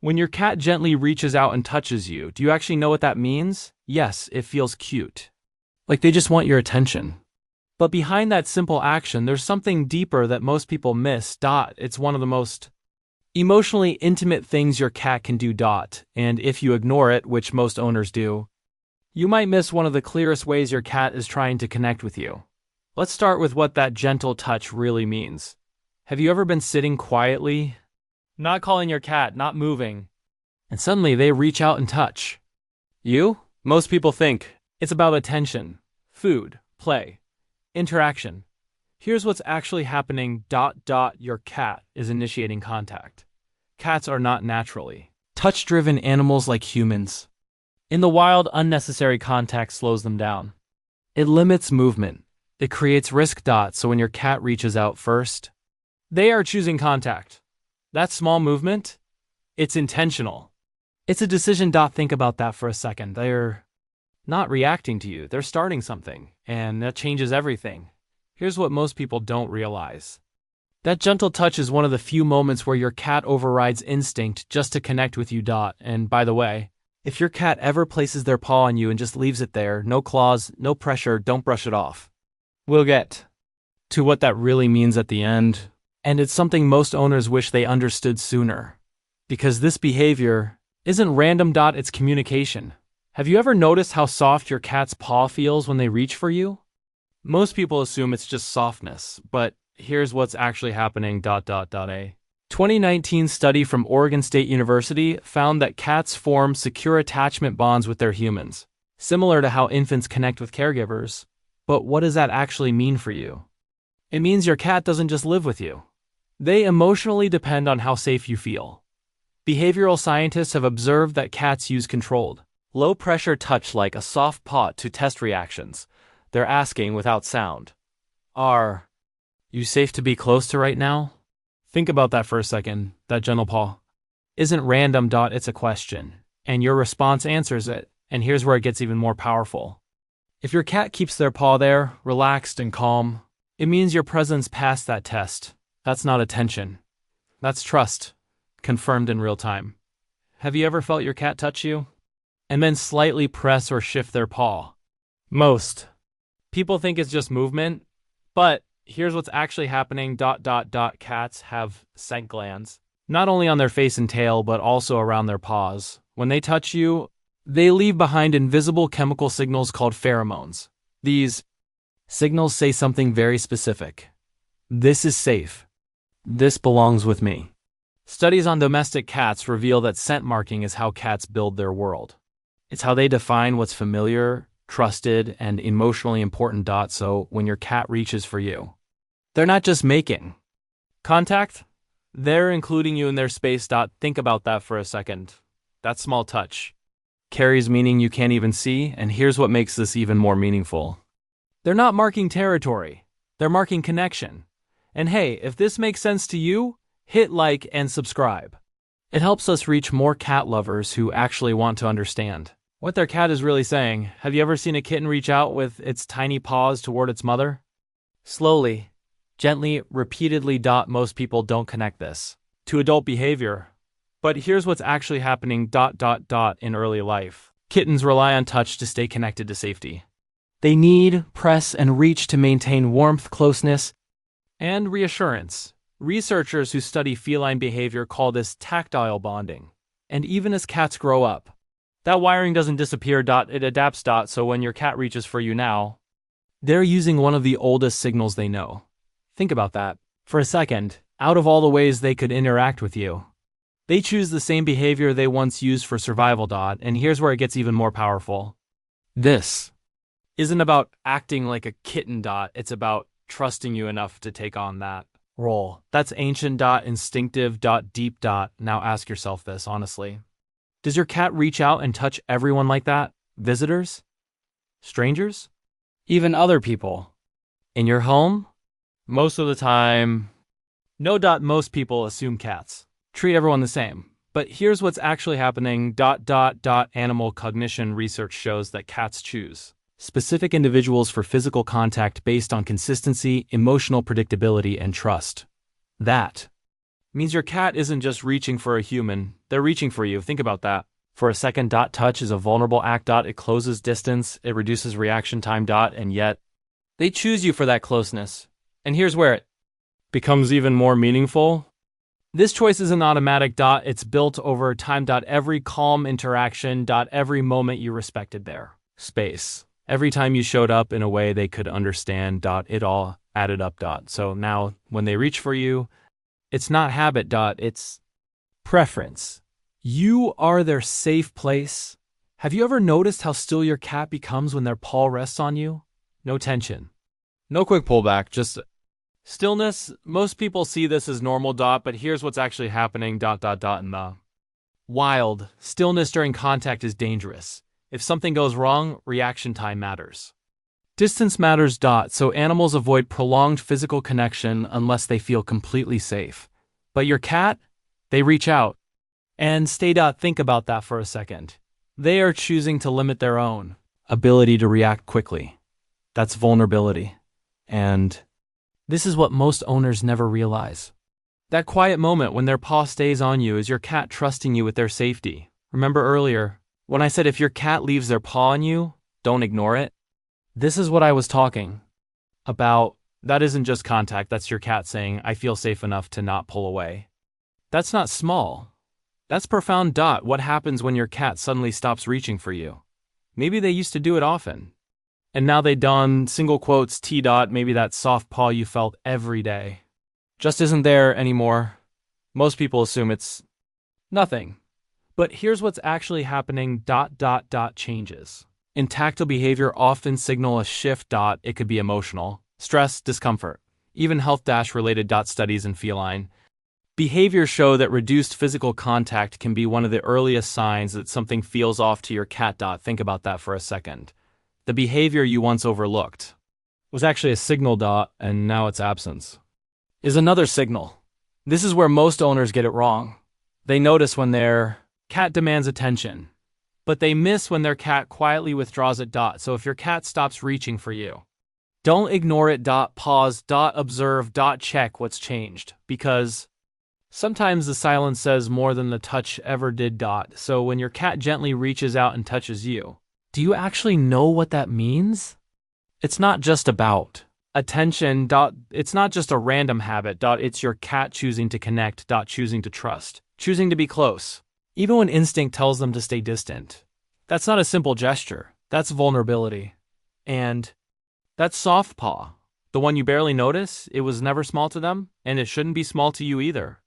When your cat gently reaches out and touches you, do you actually know what that means? Yes, it feels cute. Like they just want your attention. But behind that simple action, there's something deeper that most people miss. It's one of the most emotionally intimate things your cat can do. And if you ignore it, which most owners do, you might miss one of the clearest ways your cat is trying to connect with you. Let's start with what that gentle touch really means. Have you ever been sitting quietly, not calling your cat, not moving, and suddenly they reach out and touch you? Most people think it's about attention, food, play, interaction. Here's what's actually happening. Your cat is initiating contact. Cats are not naturally touch-driven animals like humans. In the wild, unnecessary contact slows them down. It limits movement. It creates risk. So when your cat reaches out first, they are choosing contact. That small movement, it's intentional. It's a decision. Think about that for a second. They're not reacting to you. They're starting something, and that changes everything. Here's what most people don't realize. That gentle touch is one of the few moments where your cat overrides instinct just to connect with you. And by the way, if your cat ever places their paw on you and just leaves it there, no claws, no pressure, don't brush it off. We'll get to what that really means at the end, and it's something most owners wish they understood sooner. Because this behavior isn't random. It's communication. Have you ever noticed how soft your cat's paw feels when they reach for you? Most people assume it's just softness, but here's what's actually happening. A 2019 study from Oregon State University found that cats form secure attachment bonds with their humans, similar to how infants connect with caregivers. But what does that actually mean for you? It means your cat doesn't just live with you. They emotionally depend on how safe you feel. Behavioral scientists have observed that cats use controlled, low-pressure touch like a soft paw to test reactions. They're asking without sound, "Are you safe to be close to right now?" Think about that for a second. That gentle paw isn't random. It's a question, and your response answers it. And here's where it gets even more powerful. If your cat keeps their paw there, relaxed and calm, it means your presence passed that test. That's not attention. That's trust, confirmed in real time. Have you ever felt your cat touch you and then slightly press or shift their paw? Most people think it's just movement, but here's what's actually happening. Cats have scent glands, not only on their face and tail, but also around their paws. When they touch you, they leave behind invisible chemical signals called pheromones. These signals say something very specific. This is safe. This belongs with me. Studies on domestic cats reveal that scent marking is how cats build their world. It's how they define what's familiar, trusted, and emotionally important. So when your cat reaches for you, they're not just making contact, they're including you in their space. Think about that for a second. That small touch carries meaning you can't even see, and here's what makes this even more meaningful. They're not marking territory, they're marking connection. And hey, if this makes sense to you, hit like and subscribe. It helps us reach more cat lovers who actually want to understand what their cat is really saying. Have you ever seen a kitten reach out with its tiny paws toward its mother? Slowly, gently, repeatedly. Most people don't connect this to adult behavior. But here's what's actually happening. In early life, kittens rely on touch to stay connected to safety. They need press and reach to maintain warmth, closeness, and reassurance. Researchers who study feline behavior call this tactile bonding. And even as cats grow up, that wiring doesn't disappear. It adapts. So when your cat reaches for you now, they're using one of the oldest signals they know. Think about that for a second. Out of all the ways they could interact with you, they choose the same behavior they once used for survival. And here's where it gets even more powerful. This isn't about acting like a kitten. It's about trusting you enough to take on that role. That's ancient. Instinctive. Deep. Now ask yourself this honestly. Does your cat reach out and touch everyone like that? Visitors? Strangers? Even other people? In your home? Most of the time, no. Most people assume cats treat everyone the same. But here's what's actually happening. Animal cognition research shows that cats choose specific individuals for physical contact based on consistency, emotional predictability, and trust. That means your cat isn't just reaching for a human, They're reaching for you. Think about that. For a second, touch is a vulnerable act. It closes distance, it reduces reaction time. And yet, they choose you for that closeness. And here's where it becomes even more meaningful. This choice isn't automatic. It's built over time. Every calm interaction. Every moment you respected their space. Every time you showed up in a way they could understand. It all added up. So now, when they reach for you, it's not habit. It's preference. You are their safe place. Have you ever noticed how still your cat becomes when their paw rests on you? No tension. No quick pullback, just stillness. Most people see this as normal. But here's what's actually happening. In the wild, stillness during contact is dangerous. If something goes wrong, reaction time matters. Distance matters. So animals avoid prolonged physical connection unless they feel completely safe. But your cat, they reach out. And stay. Think about that for a second. They are choosing to limit their own ability to react quickly. That's vulnerability. And this is what most owners never realize. That quiet moment when their paw stays on you is your cat trusting you with their safety. Remember earlier, when I said if your cat leaves their paw on you, don't ignore it? This is what I was talking about. That isn't just contact, that's your cat saying, I feel safe enough to not pull away. That's not small. That's profound. What happens when your cat suddenly stops reaching for you? Maybe they used to do it often. And now they don, single quotes, maybe that soft paw you felt every day just isn't there anymore. Most people assume it's nothing. But here's what's actually happening. Changes. In tactile behavior often signal a shift. It could be emotional, stress, discomfort, even health-related. Studies in feline behavior show that reduced physical contact can be one of the earliest signs that something feels off to your cat. Think about that for a second. The behavior you once overlooked was actually a signal. And now its absence is another signal. This is where most owners get it wrong. They notice when their cat demands attention, but they miss when their cat quietly withdraws it. So if your cat stops reaching for you, don't ignore it. Pause. Observe. Check what's changed, because sometimes the silence says more than the touch ever did. So when your cat gently reaches out and touches you, do you actually know what that means? It's not just about attention. It's not just a random habit. It's your cat choosing to connect. Choosing to trust. Choosing to be close, even when instinct tells them to stay distant. That's not a simple gesture. That's vulnerability. And that soft paw, the one you barely notice, it was never small to them, and it shouldn't be small to you either.